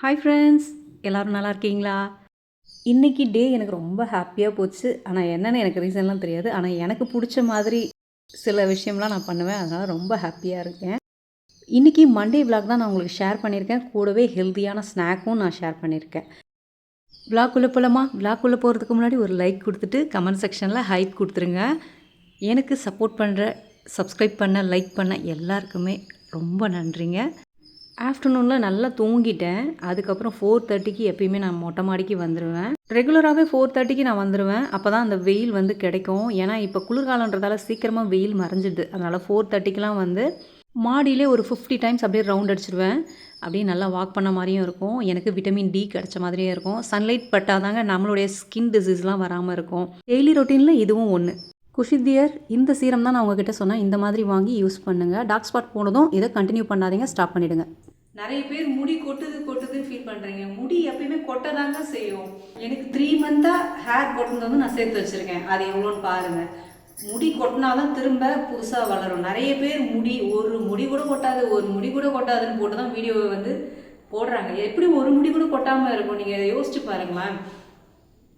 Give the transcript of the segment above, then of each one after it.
Hi friends, எல்லோரும் நல்லா இருக்கீங்களா? இன்றைக்கி டே எனக்கு ரொம்ப ஹாப்பியாக போச்சு. ஆனால் என்னென்னு எனக்கு ரீசன்லாம் தெரியாது. ஆனால் எனக்கு பிடிச்ச மாதிரி சில விஷயம்லாம் நான் பண்ணுவேன். அதனால் ரொம்ப ஹாப்பியாக இருக்கேன். இன்றைக்கி மண்டே விலாக் தான் நான் உங்களுக்கு ஷேர் பண்ணியிருக்கேன். கூடவே ஹெல்த்தியான ஸ்நாக்கும் நான் ஷேர் பண்ணியிருக்கேன். விலாக்குள்ளே போகலாமா? விலாக்குள்ளே போகிறதுக்கு முன்னாடி ஒரு லைக் கொடுத்துட்டு கமெண்ட் செக்ஷனில் ஹைப் கொடுத்துருங்க. எனக்கு சப்போர்ட் பண்ணுற, சப்ஸ்கிரைப் பண்ண, லைக் பண்ண எல்லாருக்குமே ரொம்ப நன்றிங்க. ஆஃப்டர்நூனில் நல்லா தூங்கிட்டேன். அதுக்கப்புறம் 4:30க்கு எப்பயுமே நான் மொட்டை மாடிக்கு வந்துடுவேன். ரெகுலராகவே 4:30க்கு நான் வந்துடுவேன். அப்போ தான் அந்த வெயில் வந்து கிடைக்கும். ஏன்னா இப்போ குளிர்காலன்றதால சீக்கிரமாக வெயில் மறைஞ்சிடுது. அதனால் 4:30க்கெலாம் வந்து மாடியிலே ஒரு 50 டைம்ஸ் அப்படியே ரவுண்ட் அடிச்சிடுவேன். அப்படியே நல்லா வாக் பண்ண மாதிரியும் இருக்கும். எனக்கு விட்டமின் டி கிடச்ச மாதிரியே இருக்கும். சன்லைட் பட்டால் தாங்க நம்மளுடைய ஸ்கின் டிசீஸ்லாம் வராமல் இருக்கும். டெய்லி ரொட்டீனில் இதுவும் ஒன்று. குஷித்தியர், இந்த சீரம் தான் நான் உங்ககிட்ட சொன்னேன். இந்த மாதிரி வாங்கி யூஸ் பண்ணுங்கள். டார்க் ஸ்பாட் போனதும் இதை கண்டினியூ பண்ணாதீங்க, ஸ்டாப் பண்ணிவிடுங்க. நிறைய பேர் முடி கொட்டுதுன்னு ஃபீல் பண்ணுறீங்க. முடி எப்பயுமே கொட்டதாங்க செய்யும். எனக்கு 3 மந்த்தாக ஹேர் கொட்டினது வந்து நான் சேர்த்து வச்சுருக்கேன். அது எவ்வளோன்னு பாருங்கள். முடி கொட்டினாதான் திரும்ப புதுசாக வளரும். நிறைய பேர் ஒரு முடி கூட கொட்டாதுன்னு போட்டு தான் வீடியோவை வந்து போடுறாங்க. எப்படி ஒரு முடி கூட கொட்டாமல் இருக்கும்? நீங்கள் இதை யோசிச்சு பாருங்களேன்.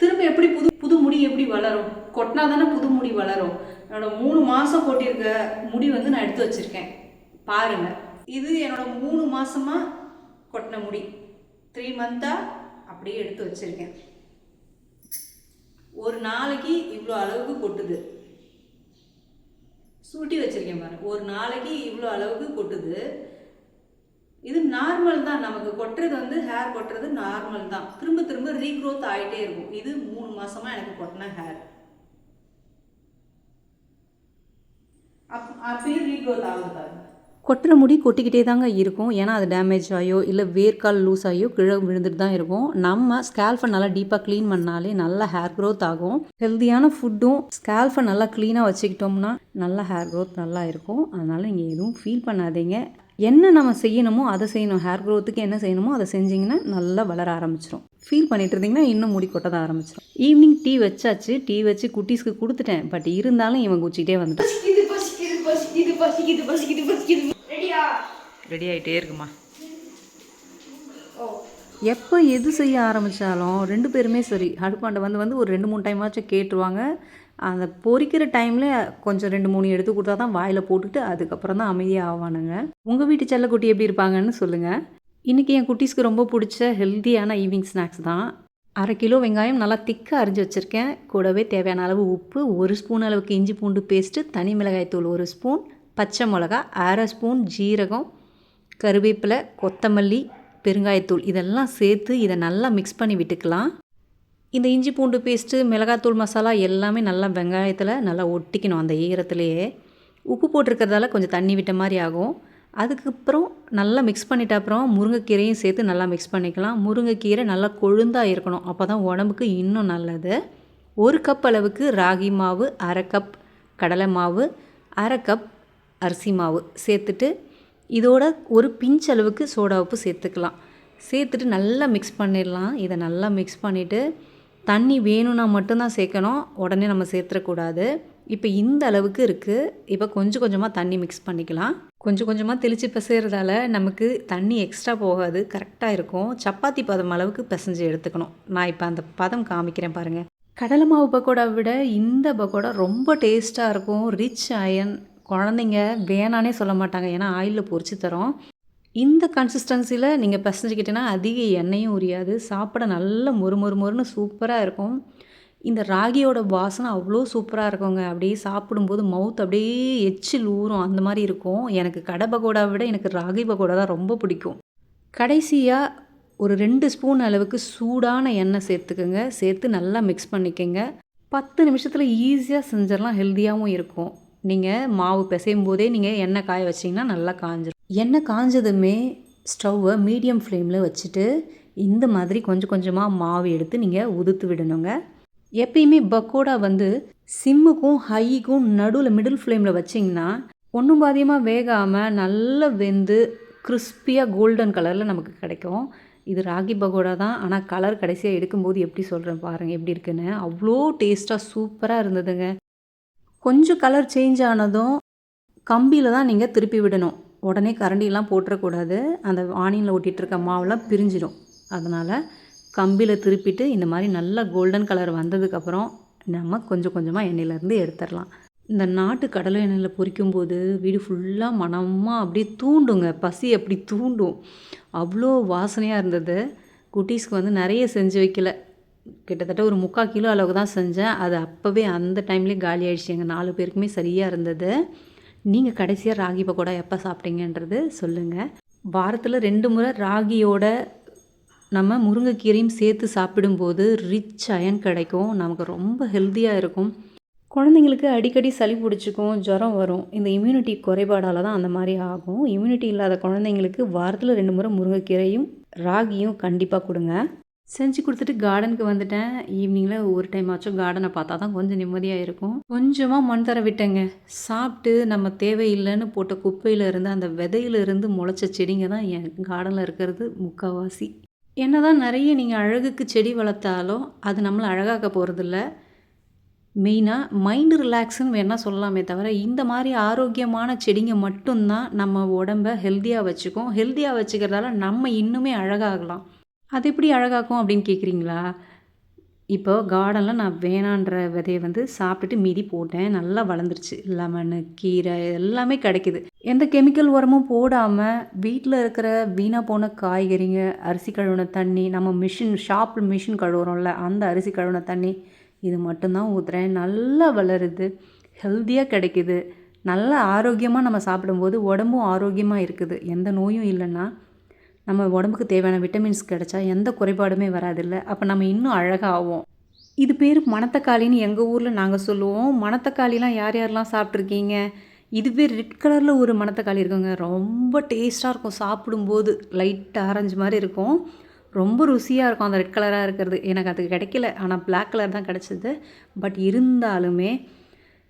திரும்ப எப்படி புது முடி எப்படி வளரும்? கொட்டினா தானே புது முடி வளரும். என்னோட 3 மாதம் கொட்டியிருக்க முடி வந்து நான் எடுத்து வச்சுருக்கேன் பாருங்கள். இது என்னோட 3 மாதமாக கொட்டின முடி. 3 மந்த்தாக அப்படியே எடுத்து வச்சுருக்கேன். ஒரு நாளைக்கு இவ்வளோ அளவுக்கு கொட்டுது. சுருட்டி வச்சுருக்கேன் பாருங்கள். ஒரு நாளைக்கு இவ்வளோ அளவுக்கு கொட்டுது. இது நார்மல் தான். நமக்கு கொட்டுறது வந்து ஹேர் கொட்டுறது நார்மல் தான். திரும்ப ரீக்ரோத் ஆகிட்டே இருக்கும். இது 3 மாதமாக எனக்கு கொட்டின ஹேர். அப்பயும் ரீக்ரோத் ஆகுது பாருங்க. கொட்டுற முடி கொட்டிக்கிட்டே தாங்க இருக்கும். ஏன்னா அது டேமேஜ் ஆகியோ இல்லை வேர்க்கால் லூஸ் ஆகியோ கீழே விழுந்துட்டு தான் இருக்கும். நம்ம ஸ்கேல்ஃபை நல்லா டீப்பாக க்ளீன் பண்ணாலே நல்லா ஹேர் க்ரோத் ஆகும். ஹெல்த்தியான ஃபுட்டும் ஸ்கேல்ஃபை நல்லா க்ளீனாக வச்சுக்கிட்டோம்னா நல்லா ஹேர் க்ரோத் நல்லா இருக்கும். அதனால் நீங்கள் எதுவும் ஃபீல் பண்ணாதீங்க. என்ன நம்ம செய்யணுமோ அதை செய்யணும். ஹேர் க்ரோத்துக்கு என்ன செய்யணுமோ அதை செஞ்சிங்கன்னா நல்லா வளர ஆரம்பிச்சிடும். ஃபீல் பண்ணிட்டு இருந்தீங்கன்னா இன்னும் முடி கொட்ட தான் ஆரம்பிச்சிடும். ஈவினிங் டீ வச்சாச்சு. டீ வச்சு குட்டீஸ்க்கு கொடுத்துட்டேன். பட் இருந்தாலும் இவன் குச்சிக்கிட்டே வந்துட்டான். ரெடி ஆகிட்டே இருக்குமா? எப்போ எது செய்ய ஆரம்பித்தாலும் 2 பேருமே சரி அடுப்பாண்ட வந்து ஒரு 2-3 டைமாச்சும் கேட்டுருவாங்க. அந்த பொரிக்கிற டைமில் கொஞ்சம் 2-3 எடுத்து கொடுத்தா தான் வாயில் போட்டுட்டு அதுக்கப்புறம் தான் அமைதியாக ஆவானுங்க. உங்கள் வீட்டு செல்லக்குட்டி எப்படி இருப்பாங்கன்னு சொல்லுங்கள். இன்றைக்கி என் குட்டீஸ்க்கு ரொம்ப பிடிச்ச ஹெல்த்தியான ஈவினிங் ஸ்நாக்ஸ் தான். 1/2 கிலோ வெங்காயம் நல்லா திக்காக அரிஞ்சு வச்சுருக்கேன். கூடவே தேவையான அளவு உப்பு, 1 ஸ்பூன் அளவுக்கு இஞ்சி பூண்டு பேஸ்ட்டு, தனி மிளகாய் தூள் 1 ஸ்பூன், பச்சை மிளகா, 1/2 ஸ்பூன் ஜீரகம், கருவேப்பிலை, கொத்தமல்லி, பெருங்காயத்தூள் இதெல்லாம் சேர்த்து இதை நல்லா மிக்ஸ் பண்ணி விட்டுக்கலாம். இந்த இஞ்சி பூண்டு பேஸ்ட்டு, மிளகாத்தூள் மசாலா எல்லாமே நல்லா வெங்காயத்தில் நல்லா ஒட்டிக்கணும். அந்த ஈரத்துலேயே உப்பு போட்டிருக்கிறதால கொஞ்சம் தண்ணி விட்ட மாதிரி ஆகும். அதுக்கப்புறம் நல்லா மிக்ஸ் பண்ணிட்ட அப்புறம் முருங்கைக்கீரையும் சேர்த்து நல்லா மிக்ஸ் பண்ணிக்கலாம். முருங்கைக்கீரை நல்லா கொழுந்தாக இருக்கணும். அப்போ தான் உடம்புக்கு இன்னும் நல்லது. 1 கப் அளவுக்கு ராகி மாவு, 1/2 கப் கடலை மாவு, 1/2 கப் அரிசி மாவு சேர்த்துட்டு இதோட ஒரு பிஞ்ச் அளவுக்கு சோடா உப்பு சேர்த்துக்கலாம். சேர்த்துட்டு நல்லா மிக்ஸ் பண்ணிடலாம். இதை நல்லா மிக்ஸ் பண்ணிவிட்டு தண்ணி வேணும்னா மட்டும்தான் சேர்க்கணும். உடனே நம்ம சேர்த்துடக்கூடாது. இப்போ இந்த அளவுக்கு இருக்குது. இப்போ கொஞ்சம் கொஞ்சமாக தண்ணி மிக்ஸ் பண்ணிக்கலாம். கொஞ்சம் கொஞ்சமாக தெளித்து பிசைகிறதால நமக்கு தண்ணி எக்ஸ்ட்ரா போகாது, கரெக்டாக இருக்கும். சப்பாத்தி பதம் அளவுக்கு பிசைஞ்சு எடுத்துக்கணும். நான் இப்போ அந்த பதம் காமிக்கிறேன் பாருங்கள். கடலை மாவு பக்கோடா விட இந்த பக்கோடா ரொம்ப டேஸ்ட்டாக இருக்கும். Rich iron. குழந்தைங்க வேணானே சொல்ல மாட்டாங்க. ஏன்னா ஆயிலில் பொரிச்சு தரோம். இந்த கன்சிஸ்டன்சியில் நீங்கள் பிசைஞ்சிக்கிட்டேன்னா அதிக எண்ணெயும் உரியாது. சாப்பிட நல்ல மொறுன்னு சூப்பராக இருக்கும். இந்த ராகியோட வாசனை அவ்வளோ சூப்பராக இருக்குங்க. அப்படியே சாப்பிடும்போது மவுத் அப்படியே எச்சில் ஊறும். அந்த மாதிரி இருக்கும். எனக்கு கடை பக்கோடா விட எனக்கு ராகி பக்கோடா தான் ரொம்ப பிடிக்கும். கடைசியாக ஒரு 2 ஸ்பூன் அளவுக்கு சூடான எண்ணெய் சேர்த்துக்குங்க. சேர்த்து நல்லா மிக்ஸ் பண்ணிக்கோங்க. 10 நிமிஷத்தில் ஈஸியாக செஞ்சிடலாம். ஹெல்த்தியாகவும் இருக்கும். நீங்கள் மாவு பிசையும் போதே நீங்கள் எண்ணெய் காய வச்சிங்கன்னா நல்லா காஞ்சிடும். எண்ணெய் காஞ்சதுமே ஸ்டவ்வை மீடியம் ஃப்ளேமில் வச்சுட்டு இந்த மாதிரி கொஞ்சம் கொஞ்சமாக மாவு எடுத்து நீங்கள் உதுத்து விடணுங்க. எப்பயுமே பக்கோடா வந்து சிம்முக்கும் ஹைக்கும் நடுவில் மிடில் ஃப்ளேமில் வச்சிங்கன்னா ஒன்றும் பாதியமாக வேகாமல் நல்லா வெந்து கிறிஸ்பியாக கோல்டன் கலரில் நமக்கு கிடைக்கும். இது ராகி பக்கோடா தான். ஆனால் கலர் கடைசியாக எடுக்கும்போது எப்படி சொல்கிறேன் பாருங்கள் எப்படி இருக்குன்னு. அவ்வளோ டேஸ்ட்டாக சூப்பராக இருந்ததுங்க. கொஞ்சம் கலர் சேஞ்ச் ஆனதும் கம்பியில் தான் நீங்கள் திருப்பி விடணும். உடனே கரண்டிலாம் போட்டுறக்கூடாது. அந்த ஆனியனில் ஒட்டிகிட்டு இருக்க மாவுலாம் பிரிஞ்சிடும். அதனால் கம்பியில் திருப்பிட்டு இந்த மாதிரி நல்லா கோல்டன் கலர் வந்ததுக்கப்புறம் நம்ம கொஞ்சம் கொஞ்சமாக எண்ணெயிலேருந்து எடுத்துடலாம். இந்த நாட்டு கடலை எண்ணெயில் பொரிக்கும்போது வீடு ஃபுல்லாக மணமாக அப்படியே தூண்டுங்க, பசி அப்படி தூண்டும். அவ்வளோ வாசனையாக இருந்தது. குட்டீஸ்க்கு வந்து நிறைய செஞ்சு வைக்கல, கிட்டத்தட்ட ஒரு 3/4 கிலோ அளவுக்கு தான் செஞ்சேன். அது அப்போவே அந்த டைம்லேயே காலி ஆகிடுச்சு. எங்கள் 4 பேருக்குமே சரியாக இருந்தது. நீங்கள் கடைசியாக ராகி பக்கோடா எப்போ சாப்பிட்டீங்கன்றது சொல்லுங்கள். வாரத்தில் 2 முறை ராகியோட நம்ம முருங்கைக்கீரையும் சேர்த்து சாப்பிடும்போது ரிச் அயன் கிடைக்கும். நமக்கு ரொம்ப ஹெல்த்தியாக இருக்கும். குழந்தைங்களுக்கு அடிக்கடி சளி பிடிச்சிக்கும், ஜுரம் வரும். இந்த இம்யூனிட்டி குறைபாடால் தான் அந்த மாதிரி ஆகும். இம்யூனிட்டி இல்லாத குழந்தைங்களுக்கு வாரத்தில் 2 முறை முருங்கைக்கீரையும் ராகியும் கண்டிப்பாக கொடுங்க. செஞ்சு கொடுத்துட்டு கார்டனுக்கு வந்துட்டேன். ஈவினிங்கில் ஒரு டைம் ஆச்சும் கார்டனை பார்த்தா தான் கொஞ்சம் நிம்மதியாக இருக்கும். கொஞ்சமாக மண் தர விட்டேங்க. சாப்பிட்டு நம்ம தேவையில்லைன்னு போட்ட குப்பையிலேருந்து அந்த விதையிலேருந்து முளைச்ச செடிங்க தான் என் கார்டனில் இருக்கிறது முக்கால்வாசி. என்ன தான் நிறைய நீங்கள் அழகுக்கு செடி வளர்த்தாலும் அது நம்மளை அழகாக்க போகிறதில்ல. மெயினாக மைண்டு ரிலாக்ஸுன்னு வேணால் சொல்லலாமே தவிர இந்த மாதிரி ஆரோக்கியமான செடிங்க மட்டும்தான் நம்ம உடம்பை ஹெல்த்தியாக வச்சுக்கும். ஹெல்த்தியாக வச்சுக்கிறதால நம்ம இன்னுமே அழகாகலாம். அது எப்படி அழகாக்கும் அப்படின்னு கேட்குறீங்களா? இப்போ கார்டனில் நான் வேணான்ற விதையை வந்து சாப்பிட்டுட்டு மீதி போட்டேன். நல்லா வளர்ந்துருச்சு. லெமனு, கீரை எல்லாமே கிடைக்கிது. எந்த கெமிக்கல் உரமும் போடாமல் வீட்டில் இருக்கிற வீணாக போன காய்கறிங்க, அரிசி கழுவுன தண்ணி, நம்ம மிஷின் கழுவுறோம்ல அந்த அரிசி கழுவுன தண்ணி, இது மட்டும்தான் ஊற்றுறேன். நல்லா வளருது, ஹெல்த்தியாக கிடைக்கிது. நல்ல ஆரோக்கியமாக நம்ம சாப்பிடும்போது உடம்பும் ஆரோக்கியமாக இருக்குது. எந்த நோயும் இல்லைன்னா நம்ம உடம்புக்கு தேவையான விட்டமின்ஸ் கிடைச்சா எந்த குறைபாடுமே வராதில்ல. அப்போ நம்ம இன்னும் அழகாகும். இது பேர் மணத்தக்காளின்னு எங்கள் ஊரில் நாங்கள் சொல்லுவோம். மணத்தக்காளிலாம் யார் யாரெல்லாம் சாப்பிட்ருக்கீங்க? இதுவே ரெட் கலரில் ஒரு மணத்தக்காளி இருக்குங்க. ரொம்ப டேஸ்ட்டாக இருக்கும். சாப்பிடும்போது லைட் ஆரஞ்சு மாதிரி இருக்கும். ரொம்ப ருசியாக இருக்கும் அந்த ரெட் கலராக இருக்கிறது. எனக்கு அது கிடைக்கல, ஆனால் பிளாக் கலர் தான் கிடச்சிது. பட் இருந்தாலுமே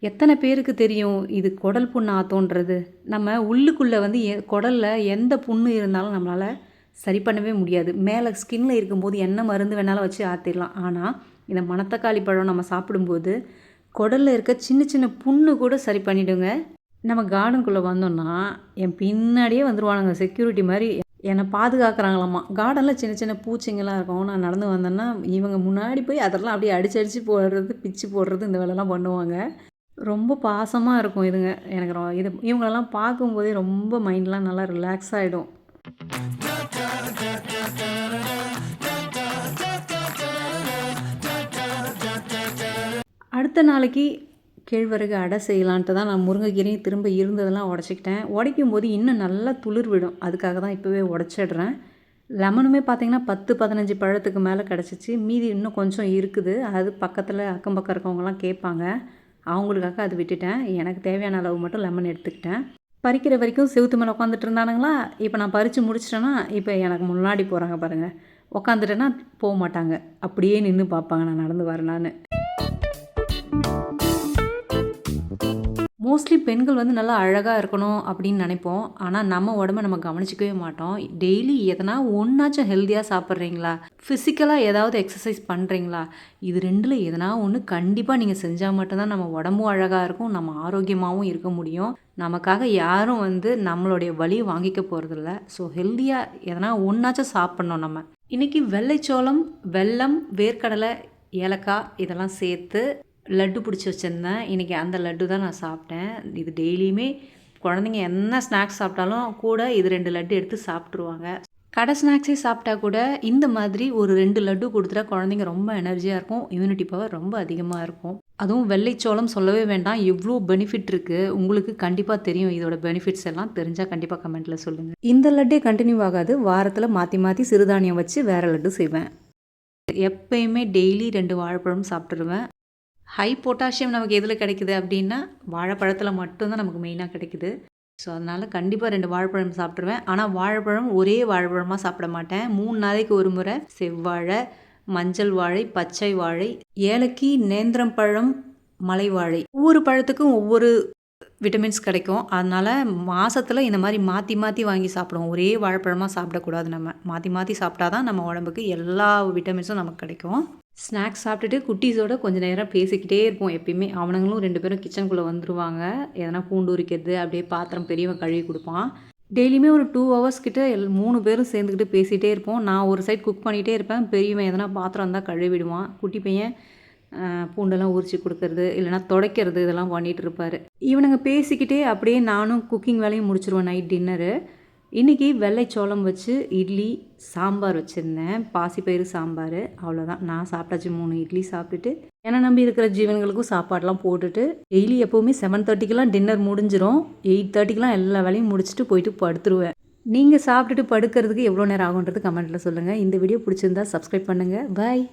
எத்தனை பேருக்கு தெரியும் இது குடல் புண்ணு ஆத்தோன்றது? நம்ம உள்ளுக்குள்ளே வந்து குடலில் எந்த புண்ணு இருந்தாலும் நம்மளால் சரி பண்ணவே முடியாது. மேலே ஸ்கின்ல இருக்கும்போது என்ன மருந்து வேணாலும் வச்சு ஆற்றிடலாம். ஆனால் இந்த மணத்தக்காளி பழம் நம்ம சாப்பிடும்போது குடலில் இருக்க சின்ன சின்ன புண்ணு கூட சரி பண்ணிவிடுங்க. நம்ம கார்டனுக்குள்ளே வந்தோம்னா என் பின்னாடியே வந்துடுவானுங்க, செக்யூரிட்டி மாதிரி என்னை பாதுகாக்கிறாங்களாம்மா. கார்டனில் சின்ன சின்ன பூச்சிங்கெல்லாம் இருக்கும். நான் நடந்து வந்தேன்னா இவங்க முன்னாடி போய் அதெல்லாம் அப்படியே அடிச்சு போடுறது, பிச்சு போடுறது, இந்த வேலைலாம் பண்ணுவாங்க. ரொம்ப பாசமாக இருக்கும் இதுங்க. எனக்கு இவங்களெல்லாம் பார்க்கும்போதே ரொம்ப மைண்ட்லாம் நல்லா ரிலாக்ஸ் ஆகிடும். அடுத்த நாளைக்கு கேழ்வரகு அடை செய்யலான்ட்டு தான் நான் முருங்கைக்கீரையும் திரும்ப இருந்ததெல்லாம் உடச்சிக்கிட்டேன். உடைக்கும் போது இன்னும் நல்லா துளிர் விடும். அதுக்காக தான் இப்போவே உடச்சிடுறேன். லெமனுமே பார்த்திங்கன்னா 10-15 பழத்துக்கு மேலே கிடச்சிச்சு. மீதி இன்னும் கொஞ்சம் இருக்குது. அது பக்கத்தில் அக்கம் பக்கம் இருக்கவங்கலாம் கேட்பாங்க. அவங்களுக்காக அது விட்டுட்டேன். எனக்கு தேவையான அளவு மட்டும் லெமன் எடுத்துக்கிட்டேன். பறிக்கிற வரைக்கும் செவுத்து மேலே உட்காந்துட்டு இருந்தானுங்களா. இப்போ நான் பறித்து முடிச்சிட்டேன்னா இப்போ எனக்கு முன்னாடி போகிறாங்க பாருங்கள். உட்காந்துட்டேன்னா போக மாட்டாங்க, அப்படியே நின்று பார்ப்பாங்க நான் நடந்து வரேனான்னு. மோஸ்ட்லி பெண்கள் வந்து நல்லா அழகாக இருக்கணும் அப்படின்னு நினைப்போம். ஆனால் நம்ம உடம்ப நம்ம கவனிச்சிக்கவே மாட்டோம். டெய்லி எதனா ஒன்றாச்சும் ஹெல்த்தியாக சாப்பிட்றீங்களா? ஃபிசிக்கலாக ஏதாவது எக்ஸசைஸ் பண்ணுறீங்களா? இது 2ல் எதனா ஒன்று கண்டிப்பாக நீங்கள் செஞ்சால் மட்டும்தான் நம்ம உடம்பும் அழகாக இருக்கும், நம்ம ஆரோக்கியமாகவும் இருக்க முடியும். நமக்காக யாரும் வந்து நம்மளுடைய வலியை வாங்கிக்க போகிறதில்ல. ஸோ ஹெல்த்தியாக எதனா ஒன்றாச்சும் சாப்பிட்ணும் நம்ம. இன்றைக்கி வெள்ளைச்சோளம், வெல்லம், வேர்க்கடலை, ஏலக்காய் இதெல்லாம் சேர்த்து லட்டு பிடிச்சி வச்சுருந்தேன். இன்றைக்கி அந்த லட்டு தான் நான் சாப்பிட்டேன். இது டெய்லியுமே குழந்தைங்க என்ன ஸ்நாக்ஸ் சாப்பிட்டாலும் கூட இது 2 லட்டு எடுத்து சாப்பிட்ருவாங்க. கடை ஸ்நாக்ஸே சாப்பிட்டா கூட இந்த மாதிரி ஒரு 2 லட்டு கொடுத்துட்டா குழந்தைங்க ரொம்ப எனர்ஜியாக இருக்கும். இம்யூனிட்டி பவர் ரொம்ப அதிகமாக இருக்கும். அதுவும் வெள்ளைச்சோளம் சொல்லவே வேண்டாம், எவ்வளோ பெனிஃபிட் இருக்குது. உங்களுக்கு கண்டிப்பாக தெரியும் இதோட பெனிஃபிட்ஸ் எல்லாம். தெரிஞ்சால் கண்டிப்பாக கமெண்ட்டில் சொல்லுங்கள். இந்த லட்டே கண்டினியூ ஆகாது. வாரத்தில் மாற்றி மாற்றி சிறுதானியம் வச்சு வேறு லட்டு செய்வேன். எப்பயுமே டெய்லி 2 வாழைப்பழம் சாப்பிட்ருவேன். ஹை பொட்டாசியம் நமக்கு எதில் கிடைக்குது அப்படின்னா வாழைப்பழத்தில் மட்டும்தான் நமக்கு மெயினாக கிடைக்குது. ஸோ அதனால் கண்டிப்பாக 2 வாழைப்பழம் சாப்பிட்ருவேன். ஆனால் வாழைப்பழம் ஒரே வாழைப்பழமாக சாப்பிட மாட்டேன். 3 நாளைக்கு ஒரு முறை செவ்வாழை, மஞ்சள் வாழை, பச்சை வாழை, ஏலக்கி, நேந்திரம் பழம், மலை வாழை, ஒவ்வொரு பழத்துக்கும் ஒவ்வொரு விட்டமின்ஸ் கிடைக்கும். அதனால் மாதத்தில் இந்த மாதிரி மாற்றி மாற்றி வாங்கி சாப்பிடுவோம். ஒரே வாழைப்பழமாக சாப்பிடக்கூடாது. நம்ம மாற்றி மாற்றி சாப்பிட்டா தான் நம்ம உடம்புக்கு எல்லா விட்டமின்ஸும் நமக்கு கிடைக்கும். ஸ்நாக்ஸ் சாப்பிட்டுட்டு குட்டீஸோடு கொஞ்சம் நேரம் பேசிக்கிட்டே இருப்போம் எப்பயுமே. அவனுங்களும் 2 பேரும் கிச்சனுக்குள்ளே வந்துடுவாங்க. எதனா பூண்டு உரிக்கிறது, அப்படியே பாத்திரம் பெரியவன் கழுவி கொடுப்பான். டெய்லியுமே ஒரு 2 ஹவர்ஸ் கிட்ட 3 பேரும் சேர்ந்துக்கிட்டு பேசிகிட்டே இருப்போம். நான் ஒரு சைட் குக் பண்ணிகிட்டே இருப்பேன். பெரியவன் எதனா பாத்திரம் இருந்தால் கழுவிடுவான். குட்டி பையன் பூண்டெல்லாம் உரிச்சு கொடுக்கறது, இல்லைனா துடைக்கிறது இதெல்லாம் பண்ணிகிட்டு இருப்பார். இவனுங்க பேசிக்கிட்டே அப்படியே நானும் குக்கிங் வேலையும் முடிச்சுருவேன் நைட் டின்னரு. இன்றைக்கி வெள்ளைச்சோளம் வச்சு இட்லி, சாம்பார் வச்சுருந்தேன். பாசிப்பயிறு சாம்பார். அவ்வளோதான். நான் சாப்பிட்டாச்சு 3 இட்லி சாப்பிட்டுட்டு, என்னை நம்பி இருக்கிற ஜீவன்களுக்கும் சாப்பாடெலாம் போட்டுட்டு, டெய்லி எப்போவுமே 7:30க்கெலாம் டின்னர் முடிஞ்சிடும். 8:30க்கெலாம் எல்லா வேலையும் முடிச்சுட்டு போயிட்டு படுத்துருவேன். நீங்கள் சாப்பிட்டுட்டு படுக்கிறதுக்கு எவ்வளோ நேரம் ஆகுன்றது கமெண்ட்டில் சொல்லுங்கள். இந்த வீடியோ பிடிச்சிருந்தா சப்ஸ்கிரைப் பண்ணுங்கள். பாய்.